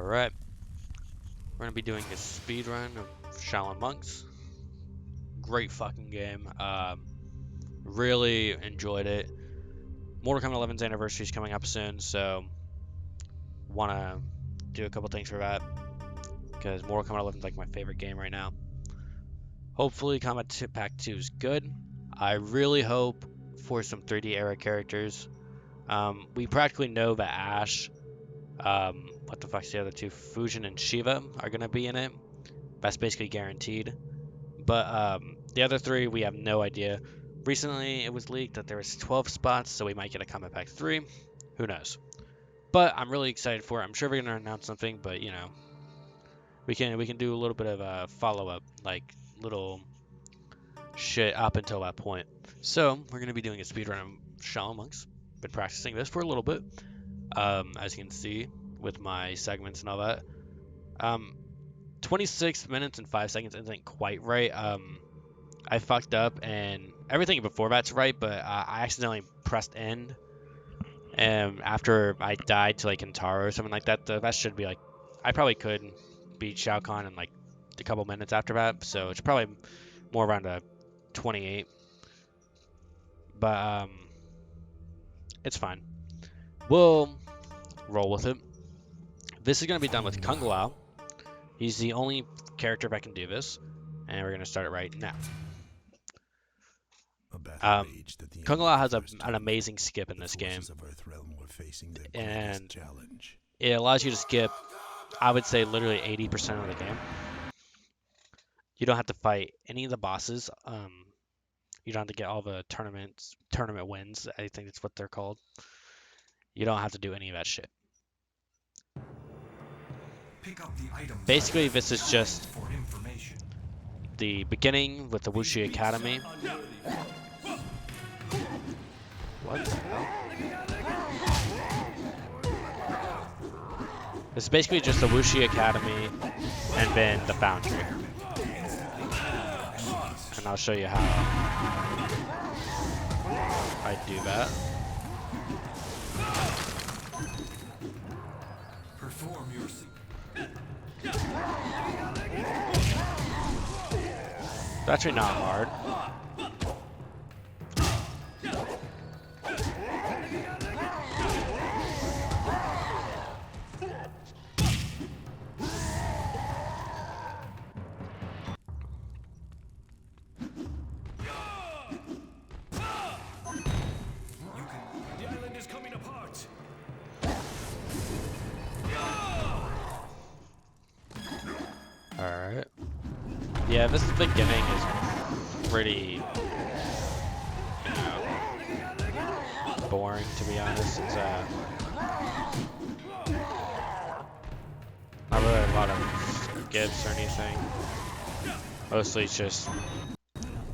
Alright, we're gonna be doing a speedrun of Shaolin Monks. Great fucking game. Really enjoyed it. Mortal Kombat 11's anniversary is coming up soon, so wanna do a couple things for that because Mortal Kombat 11 is like my favorite game right now. Hopefully, Kombat Pack 2 is good. I really hope for some 3D era characters. We practically know that Ash, what the fuck's the other two? Fujin and Shiva are gonna be in it. That's basically guaranteed. But the other three, we have no idea. Recently, it was leaked that there was 12 spots, so we might get a Kombat Pack 3. Who knows? But I'm really excited for it. I'm sure we're gonna announce something, but you know, we can do a little bit of a follow-up, like little shit up until that point. So we're gonna be doing a speedrun of Shaolin Monks. Been practicing this for a little bit, as you can see with my segments and all that. 26 minutes and 5 seconds isn't quite right. I fucked up, and everything before that's right, but I accidentally pressed end, and after I died to like Kintaro or something like that, that should be like, I probably could beat Shao Kahn in like a couple minutes after that, so it's probably more around a 28, but it's fine. We'll roll with it. This is going to be done with Kung Lao. He's the only character that can do this, and we're going to start it right now. Kung Lao has an amazing skip in this game, and it allows you to skip, I would say, literally 80% of the game. You don't have to fight any of the bosses. You don't have to get all the tournament wins. I think that's what they're called. You don't have to do any of that shit. Basically, this is just the beginning with the Wuxi Academy. What the hell? This is basically just the Wuxi Academy and then the Foundry. And I'll show you how I do that. Perform your It's actually not hard. The island is coming apart. Alright. Yeah, this beginning is pretty, you know, boring, to be honest. It's not really a lot of skips or anything. Mostly it's just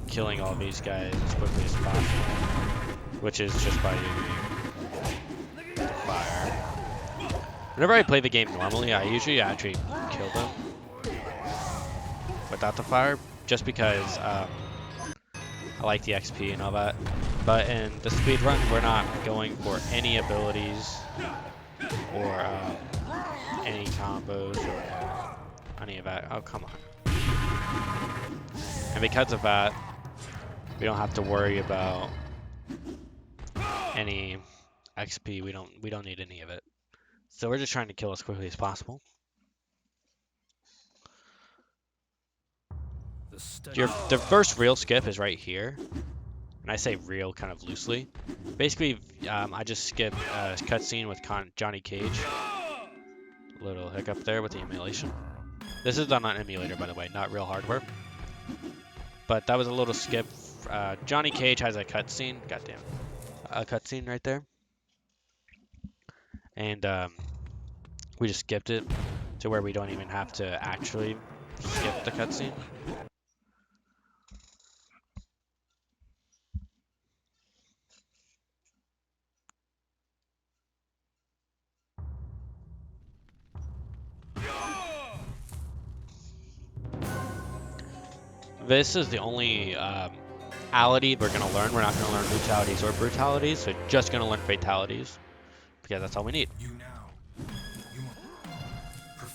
killing all these guys as quickly as possible, which is just by using fire. Whenever I play the game normally, I usually actually kill them without the fire, just because I like the XP and all that. But in the speedrun, we're not going for any abilities or any combos or any of that. Oh, come on. And because of that, we don't have to worry about any XP. We don't need any of it. So we're just trying to kill as quickly as possible. The first real skip is right here, and I say real kind of loosely. Basically, I just skipped a cutscene with Johnny Cage. A little hiccup there with the emulation. This is done on emulator, by the way, not real hardware. But that was a little skip. Johnny Cage has a cutscene. Goddamn, a cutscene right there, and we just skipped it to where we don't even have to actually skip the cutscene. This is the only ality we're going to learn. We're not going to learn brutalities or brutalities, so just going to learn fatalities, because that's all we need.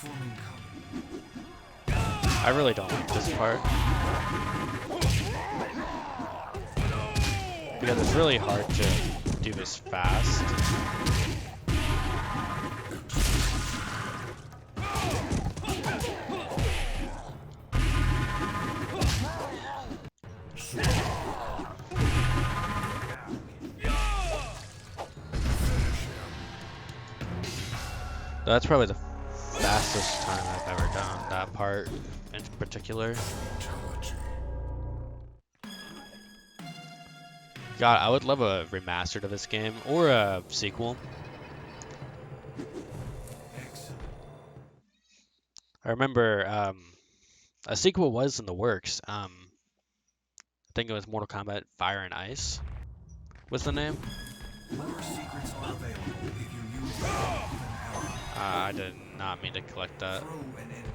Performing combat. I really don't like this part because it's really hard to do this fast. That's probably the fastest time I've ever done that part in particular. God, I would love a remastered of this game or a sequel. I remember a sequel was in the works. I think it was Mortal Kombat Fire and Ice was the name. More secrets are available if you use I did not mean to collect that. throw an enemy.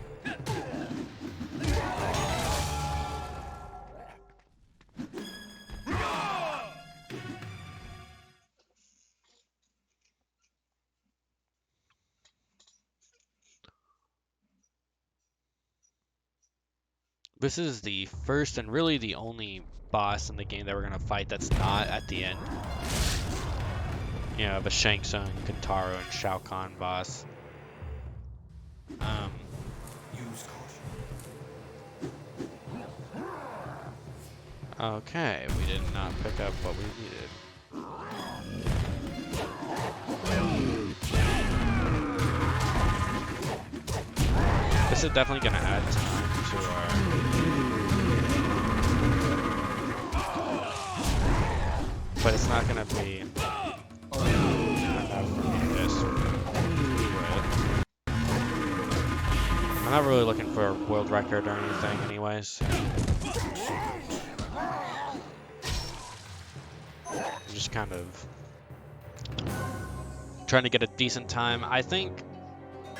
This is the first and really the only boss in the game that we're gonna fight that's not at the end. You know, the Shang Tsung, Kintaro, and Shao Kahn boss. Use caution. Okay, we did not pick up what we needed. This is definitely gonna add time to our... But it's not gonna be enough for me to just do it. I'm not really looking for a world record or anything anyways. I'm just kind of trying to get a decent time. I think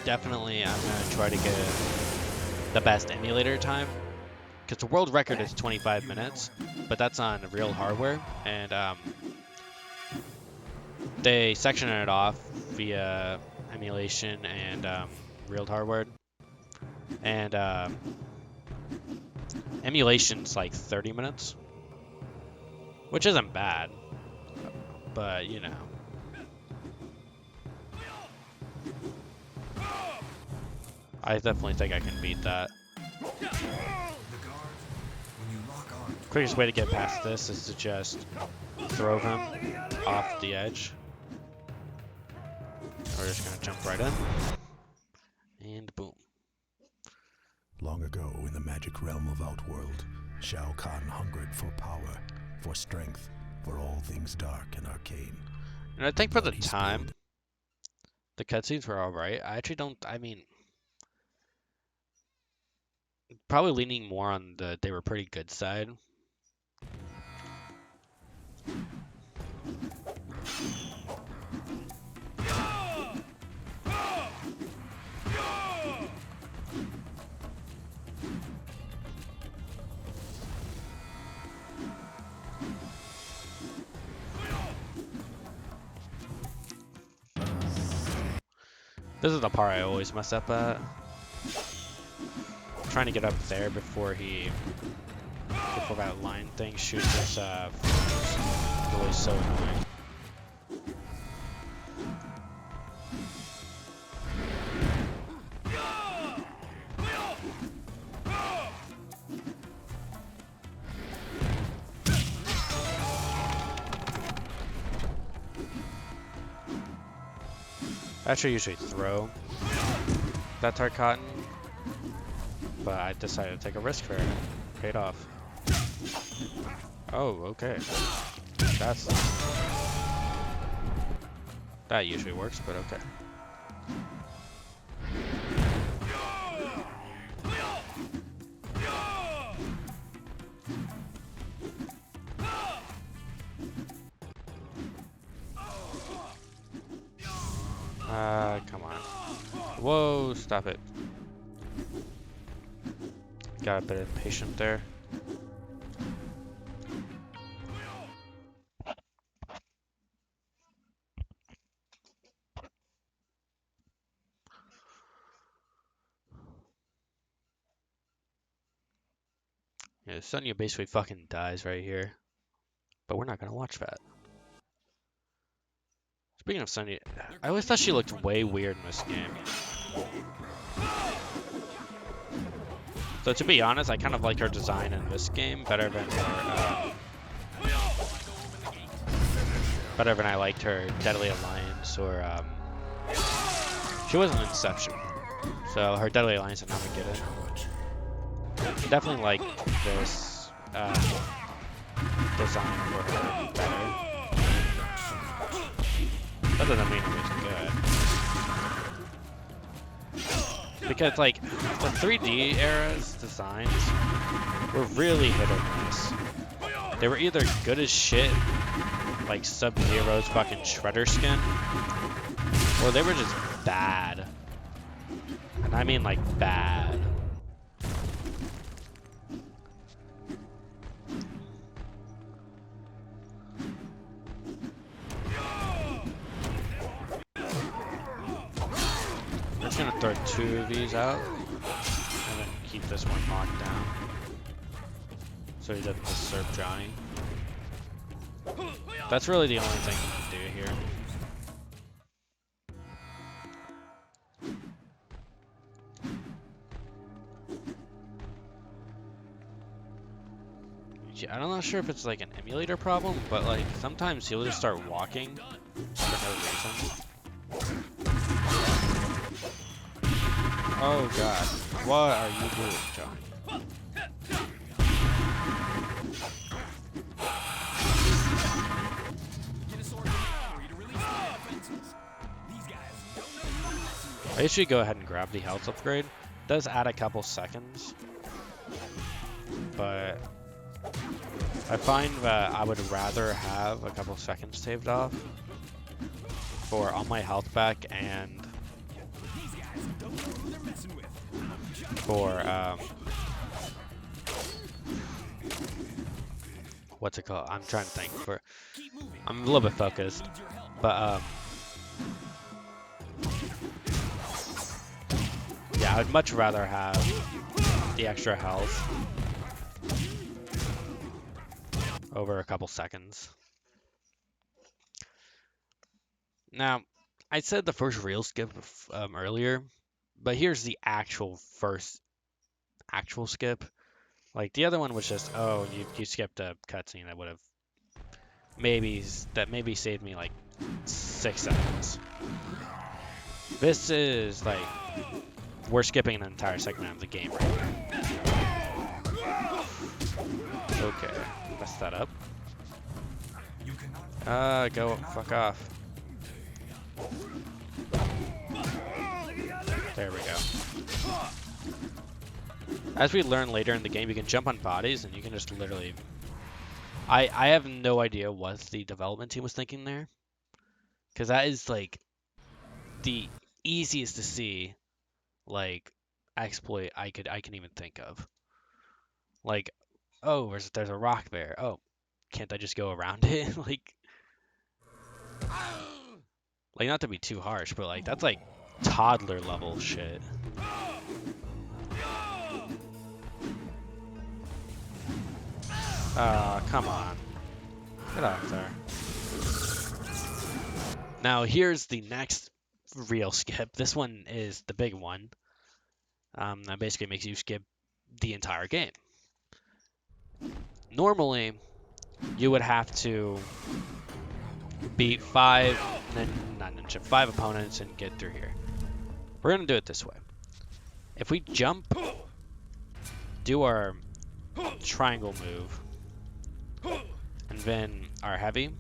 definitely I'm gonna try to get the best emulator time, because the world record is 25 minutes, but that's on real hardware, and they section it off via emulation and real hardware, and emulation's like 30 minutes, which isn't bad, but you know. I definitely think I can beat that. Quickest way to get past this is to just throw him off the edge. We're just gonna jump right in. And boom. Long ago, in the magic realm of Outworld, Shao Kahn hungered for power, for strength, for all things dark and arcane. And I think for the But he time, spilled- the cutscenes were alright. I actually don't, probably leaning more on the they were pretty good side. This is the part I always mess up at. Trying to get up there before that line thing shoots his it's always so annoying. I actually usually throw that tart cotton, but I decided to take a risk for it. Paid off. Oh, okay. That usually works, but okay. Come on. Whoa, stop it. Got a bit impatient there. Yeah, Sonya basically fucking dies right here. But we're not gonna watch that. Speaking of Sonya, I always thought she looked way weird in this game. So to be honest, I kind of like her design in this game better than I liked her Deadly Alliance or she wasn't Inception. So her Deadly Alliance and Armageddon. Definitely like this design for her better. That doesn't mean it was good. Because like the 3D era's designs were really hit or miss. They were either good as shit, like Sub-Zero's fucking Shredder skin, or they were just bad. And I mean like bad. I'm just gonna throw 2 of these out and then keep this one locked down so he doesn't disturb Johnny. That's really the only thing you can do here. Yeah, I'm not sure if it's like an emulator problem, but like sometimes he'll just start walking for no reason. Oh god, what are you doing, Johnny? I usually go ahead and grab the health upgrade. It does add a couple seconds, but I find that I would rather have a couple seconds saved off for all my health back and for what's it called? I'm trying to think. I'm a little bit focused, but yeah, I'd much rather have the extra health over a couple seconds. Now, I said the first real skip earlier, but here's the first actual skip. Like the other one was just, oh, you skipped a cutscene that would have maybe saved me like 6 seconds. This is like we're skipping an entire segment of the game right here. Okay, messed that up. Go fuck off. There we go. As we learn later in the game, you can jump on bodies and you can just literally... I have no idea what the development team was thinking there. Because that is like the easiest to see like exploit I can even think of. Like, oh, there's a rock there. Oh, can't I just go around it? like not to be too harsh, but like that's like toddler level shit. Come on. Get off there. Now here's the next real skip. This one is the big one. That basically makes you skip the entire game. Normally, you would have to beat 5 opponents and get through here. We're gonna do it this way. If we jump, do our triangle move, and then our heavy,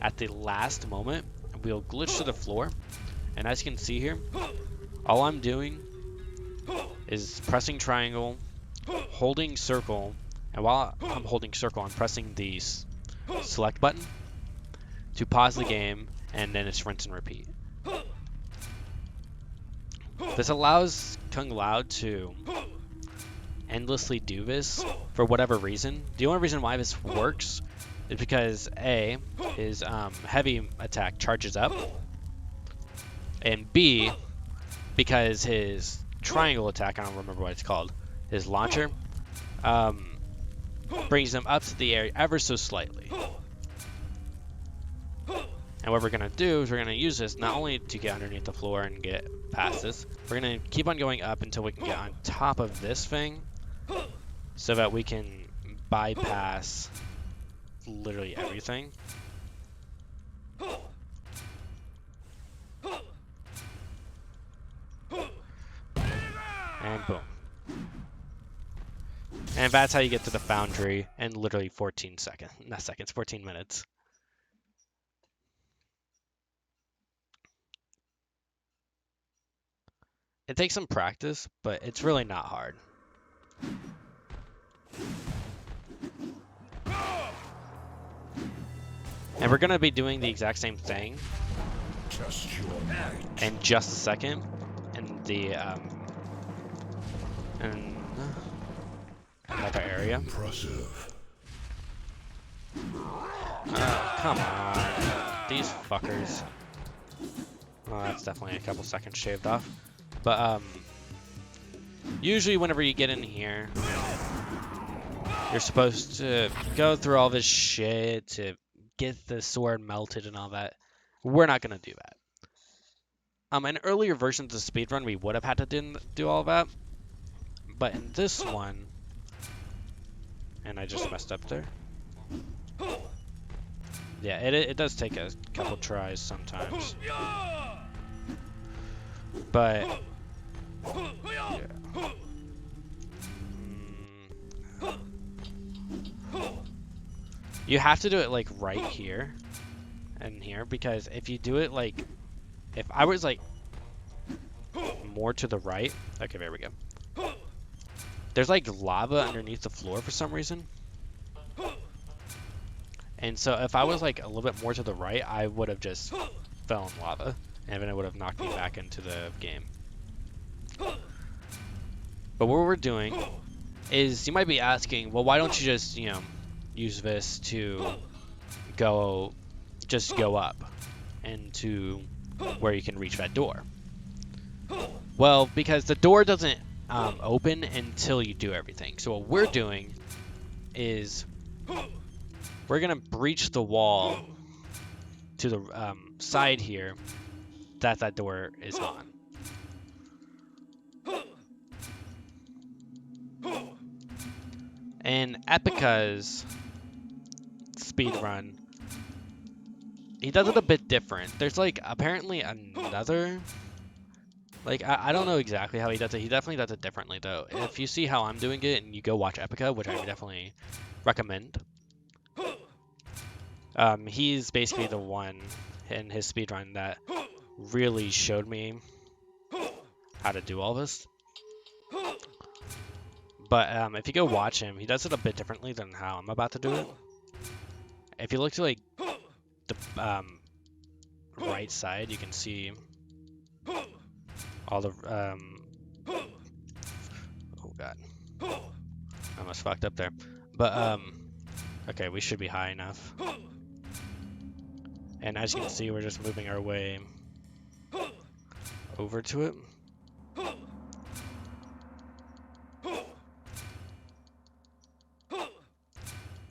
at the last moment, we'll glitch to the floor. And as you can see here, all I'm doing is pressing triangle, holding circle, and while I'm holding circle, I'm pressing the select button to pause the game, and then it's rinse and repeat. This allows Kung Lao to endlessly do this for whatever reason. The only reason why this works is because A, his heavy attack charges up, and B, because his triangle attack, I don't remember what it's called, his launcher, brings them up to the air ever so slightly. And what we're going to do is we're going to use this not only to get underneath the floor and get past this, we're going to keep on going up until we can get on top of this thing so that we can bypass literally everything. And boom. And that's how you get to the foundry in literally 14 minutes. It takes some practice, but it's really not hard. And we're going to be doing the exact same thing in just a second in the in another area. Impressive. Come on, these fuckers. Oh, that's definitely a couple seconds shaved off. But usually whenever you get in here, you're supposed to go through all this shit to get the sword melted and all that. We're not gonna do that. In earlier versions of Speedrun, we would have had to do all that, but in this one, and I just messed up there. Yeah, it does take a couple tries sometimes, but yeah. You have to do it like right here and here, because if you do it like, if I was like more to the right, okay, there we go. There's like lava underneath the floor for some reason. And so if I was like a little bit more to the right, I would have just fell in lava, and then it would have knocked me back into the game. But what we're doing is, you might be asking, well, why don't you just, use this to just go up into where you can reach that door? Well, because the door doesn't open until you do everything. So what we're doing is we're gonna breach the wall to the side here that door is on. And Epica's speedrun, he does it a bit different. There's like apparently another, like I don't know exactly how he does it. He definitely does it differently though. If you see how I'm doing it and you go watch Epica, which I would definitely recommend, he's basically the one in his speedrun that really showed me how to do all this. But if you go watch him, he does it a bit differently than how I'm about to do it. If you look to like the right side, you can see all the oh god, I almost fucked up there. But okay, we should be high enough. And as you can see, we're just moving our way over to it.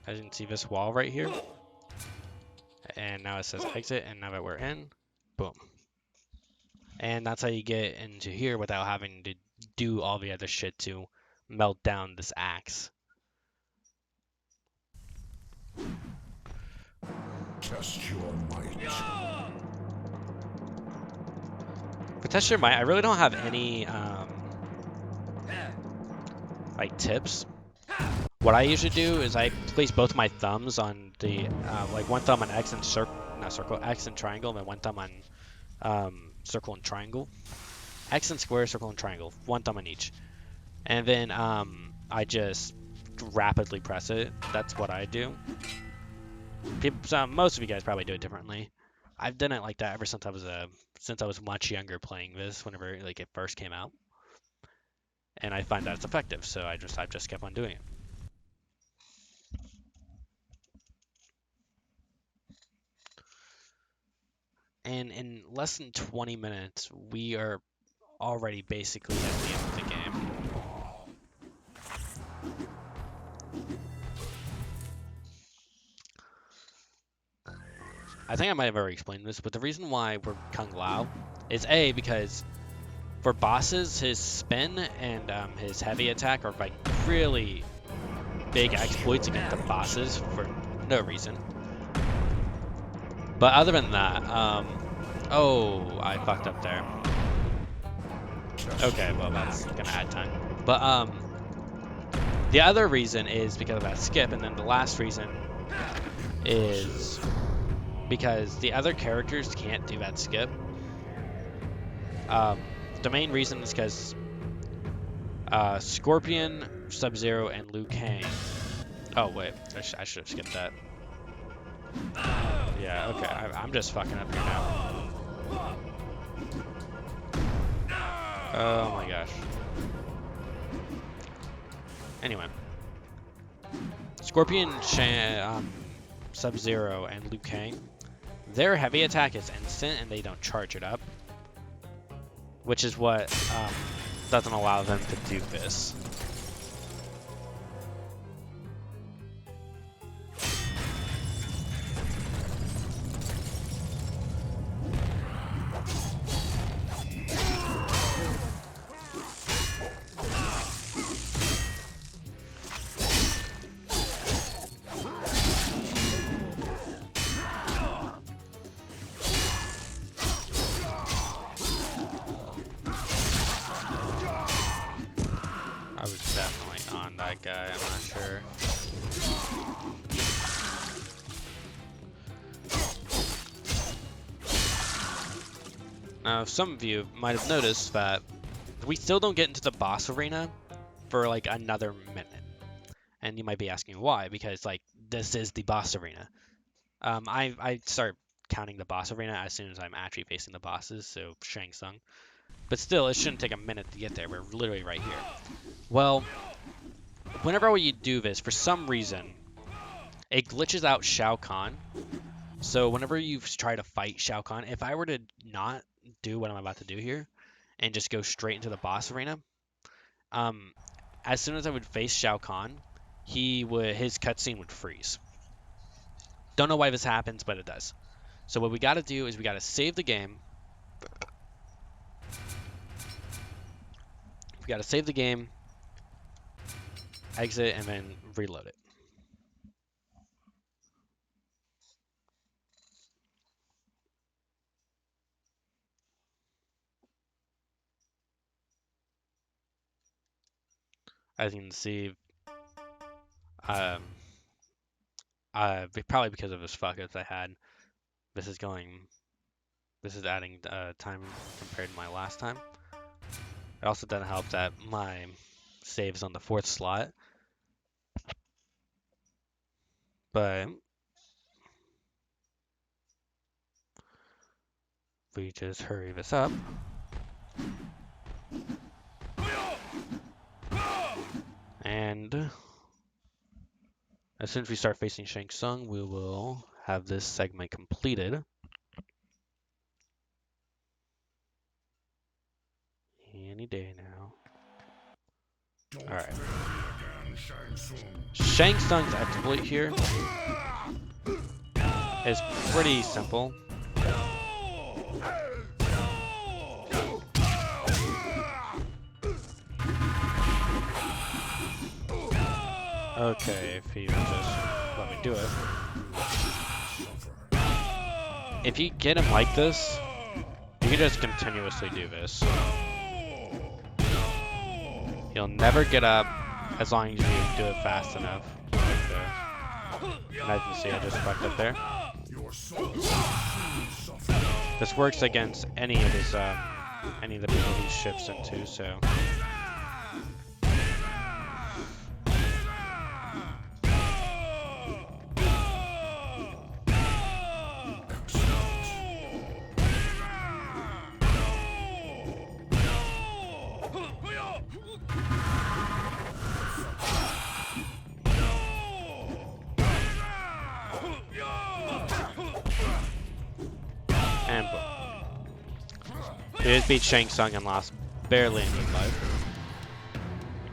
As you can see, this wall right here, and now it says exit, and now that we're in, boom. And that's how you get into here without having to do all the other shit to melt down this axe. Test your might. For test your might, I really don't have any like tips. What I usually do is I place both my thumbs on the like one thumb on X and X and triangle, and then one thumb on circle and triangle. X and square, circle and triangle, one thumb on each. And then I just rapidly press it. That's what I do. Most of you guys probably do it differently. I've done it like that ever since I was much younger playing this, whenever like it first came out. And I find that it's effective, so I've just kept on doing it. And in less than 20 minutes, we are already basically at the end of the game. I think I might have already explained this, but the reason why we're Kung Lao is A, because for bosses, his spin and his heavy attack are like really big exploits against the bosses for no reason. But other than that, oh, I fucked up there. Okay, well that's gonna add time. But the other reason is because of that skip, and then the last reason is because the other characters can't do that skip. The main reason is because Scorpion, Sub-Zero, and Liu Kang. Oh wait, I should have skipped that. Yeah, okay, I'm just fucking up here now. Oh my gosh. Anyway. Scorpion, Sub-Zero, and Liu Kang, their heavy attack is instant and they don't charge it up. Which is what doesn't allow them to do this. I was definitely on that guy, I'm not sure. Now, some of you might have noticed that we still don't get into the boss arena for like another minute. And you might be asking why, because like this is the boss arena. I start counting the boss arena as soon as I'm actually facing the bosses, so Shang Tsung. But still, it shouldn't take a minute to get there. We're literally right here. Well, whenever you do this, for some reason, it glitches out Shao Kahn. So whenever you try to fight Shao Kahn, if I were to not do what I'm about to do here and just go straight into the boss arena, as soon as I would face Shao Kahn, his cutscene would freeze. Don't know why this happens, but it does. So what we got to do is we got to save the game. We got to save the game, exit, and then reload it. As you can see, probably because of this fuck-ups I had, this is adding time compared to my last time. It also doesn't help that my save is on the 4th slot. But we just hurry this up. And as soon as we start facing Shang Tsung, we will have this segment completed. Any day now. Alright. Shang Tsung's exploit here is pretty simple. Okay, if he would just let me do it. If you get him like this, you can just continuously do this. He'll never get up as long as you do it fast enough. Like this. And as you can see, I just fucked up there. This works against any of the people he shifts into, so. And boom. He just beat Shang Tsung and lost barely any life.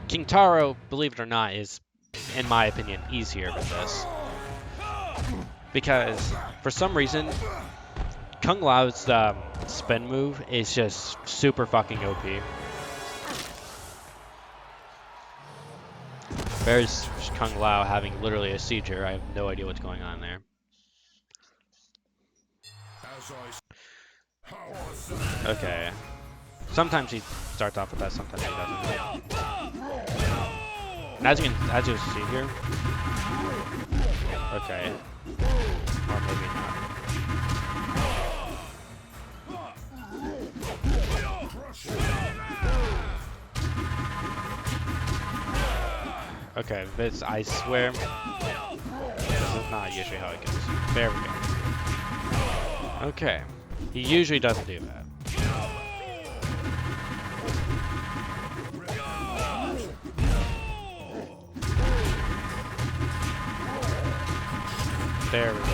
King Taro, believe it or not, is, in my opinion, easier with this. because for some reason Kung Lao's spin move is just super fucking OP. There's Kung Lao having literally a seizure. I have no idea what's going on there. Okay. Sometimes he starts off with that, sometimes he doesn't. And as you see here. Okay. Or maybe not. Okay, this, I swear, this is not usually how it goes. There we go. Okay, he usually doesn't do that. There we go.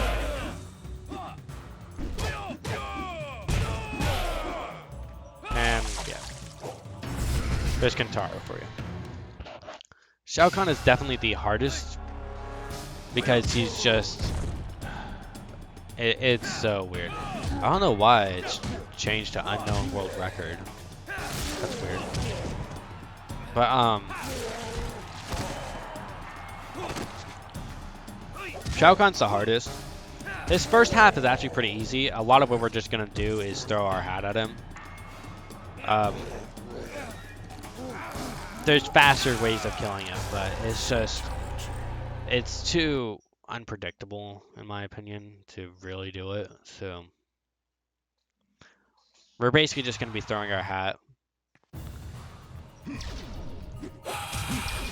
And yeah, there's Kentaro for you. Shao Kahn is definitely the hardest because he's just, it's so weird. I don't know why it's changed to unknown world record. That's weird. But Shao Kahn's the hardest. This first half is actually pretty easy. A lot of what we're just gonna do is throw our hat at him. There's faster ways of killing him, but it's too unpredictable, in my opinion, to really do it. So we're basically just going to be throwing our hat,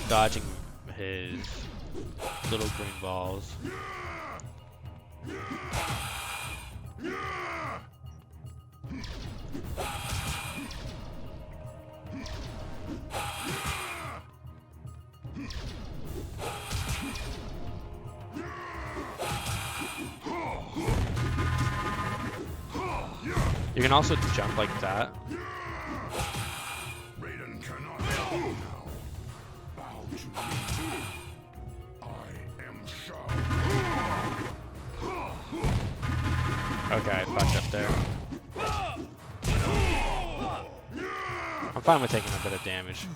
dodging his little green balls. You can also jump like that. Raiden cannot help you now. Bow to me. I am Shao. Okay, I fucked up there. I'm fine with taking a bit of damage.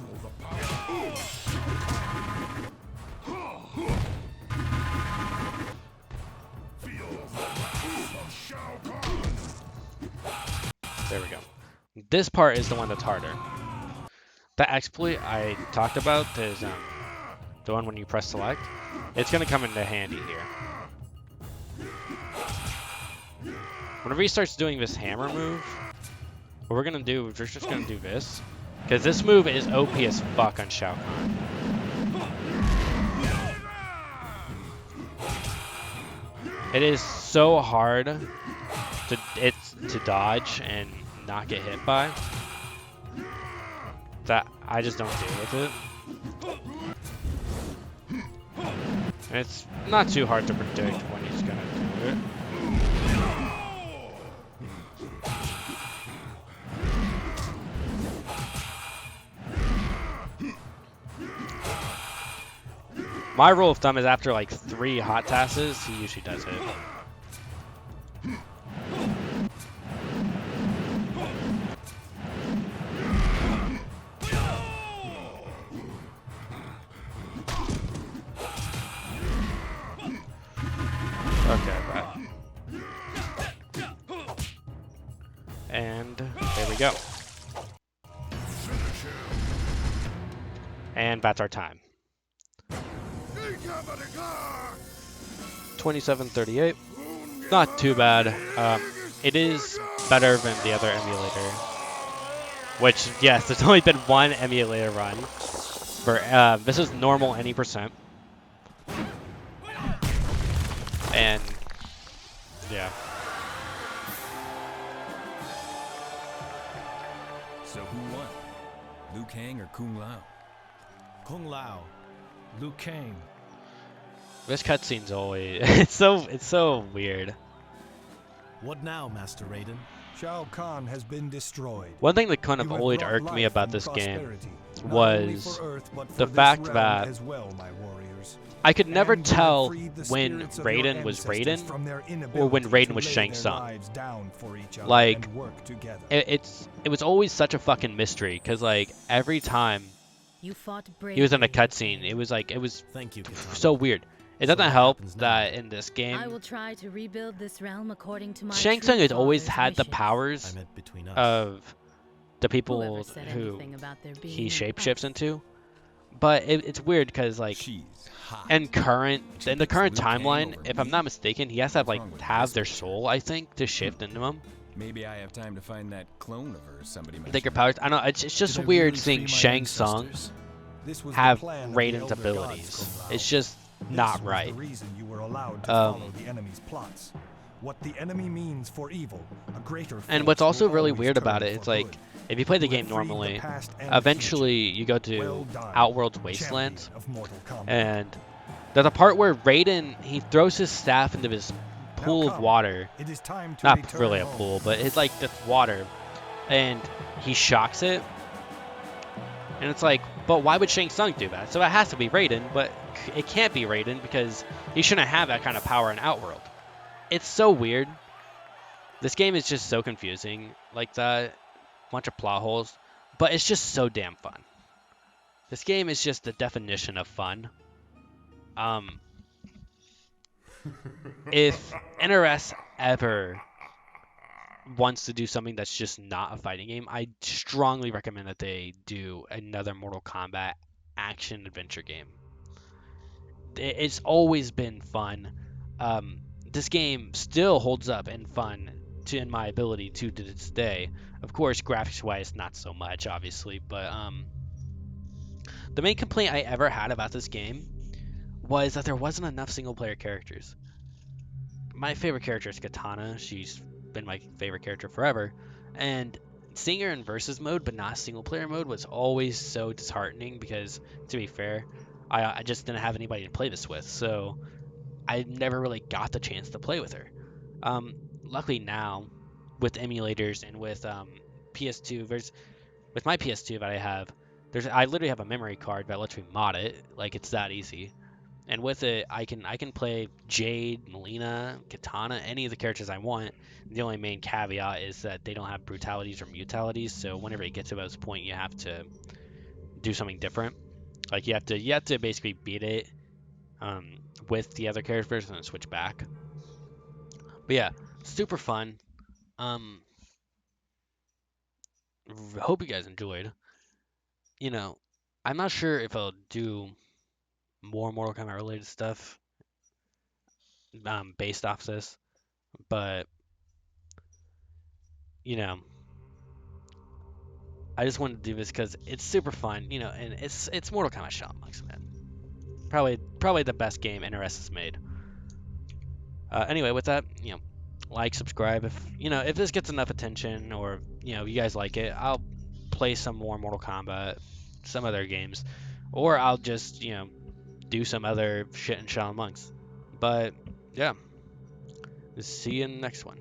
There we go. This part is the one that's harder. The exploit I talked about is the one when you press select. It's going to come into handy here. Whenever he starts doing this hammer move, what we're going to do is we're just going to do this. Because this move is OP as fuck on Shao Kahn. It is so hard to dodge and not get hit by that I just don't deal with it. And it's not too hard to predict when he's gonna do it. My rule of thumb is after like 3 hot tasses, he usually does it. Okay, right. And there we go. And that's our time. 27:38. Not too bad. It is better than the other emulator. Which, yes, there's only been one emulator run. For this is normal any %. And yeah. So who won? Liu Kang or Kung Lao? Kung Lao. Liu Kang. This cutscene's always it's so weird. What now, Master Raiden? Shao Kahn has been destroyed. One thing that kind of You have always brought irked me life about and this game prosperity, not only was for Earth, but the for this fact realm that as well, my warriors. I could never and you have tell freed the when spirits of your Raiden was ancestors Raiden from their or when inability Raiden to was lay Shang their Tsung. lives down for each other Like, and work together. it was always such a fucking mystery, because like every time You fought he was in a bravely, cutscene, Liu it was like, it was Thank you, Katana. so weird. It So doesn't what help happens now? that in this Kang. I game, will try to rebuild this realm according to my Shang true Tsung has always father's had the wishes. I powers meant between us. of the people Whoever said who anything about there being he an shapeshifts us? into. But it's weird because like She's hot. in the She current picks Liu Kang timeline, over if I'm me? not mistaken, he has to have What's wrong like with have this their picture? soul, I think, to shift into them. Maybe I have time to find that clone of her somebody mentioned. Think your powers. I know it's just Did I weird really seeing free my Shang Tsung ancestors? This was the have plan of the Raiden's Elder Gods, abilities. Kung Lao. It's just This not was right. the reason you were allowed to Um, follow the enemy's plots. What the enemy means for evil, a greater And what's force also will really always weird about turn it, it's for like good. if you play the You game have freed the normally, past and eventually future. you go to Well done, Outworld's champion Wastelands, of Mortal Kombat. and there's a part where Raiden he throws his staff into this pool of come. water. It is time to Not return really a home. pool, but it's like this water, and he shocks it. And it's like, but why would Shang Tsung do that? So it has to be Raiden, but it can't be Raiden because he shouldn't have that kind of power in Outworld. It's so weird. This game is just so confusing like that. Bunch of plot holes, but it's just so damn fun. This game is just the definition of fun. If NRS ever wants to do something that's just not a fighting game, I strongly recommend that they do another Mortal Kombat action adventure game. It's always been fun. This game still holds up and fun in my ability to this day. Of course, graphics-wise, not so much, obviously, but the main complaint I ever had about this game was that there wasn't enough single-player characters. My favorite character is Katana. She's been my favorite character forever, and seeing her in versus mode but not single player mode was always so disheartening because, to be fair, I just didn't have anybody to play this with, so I never really got the chance to play with her. Luckily now, with emulators and with PS2, with my PS2 that I have, I literally have a memory card that lets me mod it. Like, it's that easy. And with it, I can play Jade, Melina, Katana, any of the characters I want. The only main caveat is that they don't have brutalities or mutalities. So whenever you get to this point, you have to do something different. Like you have to basically beat it with the other characters and then switch back. But yeah, super fun. Hope you guys enjoyed. You know, I'm not sure if I'll do more Mortal Kombat related stuff based off this, but you know, I just wanted to do this because it's super fun, you know, and it's Mortal Kombat Shaolin Monks, man. Probably the best game NRS has made. Anyway, with that, you know, like, subscribe if this gets enough attention or you guys like it, I'll play some more Mortal Kombat, some other games, or I'll just do some other shit in Shaolin Monks. But yeah, see you in the next one.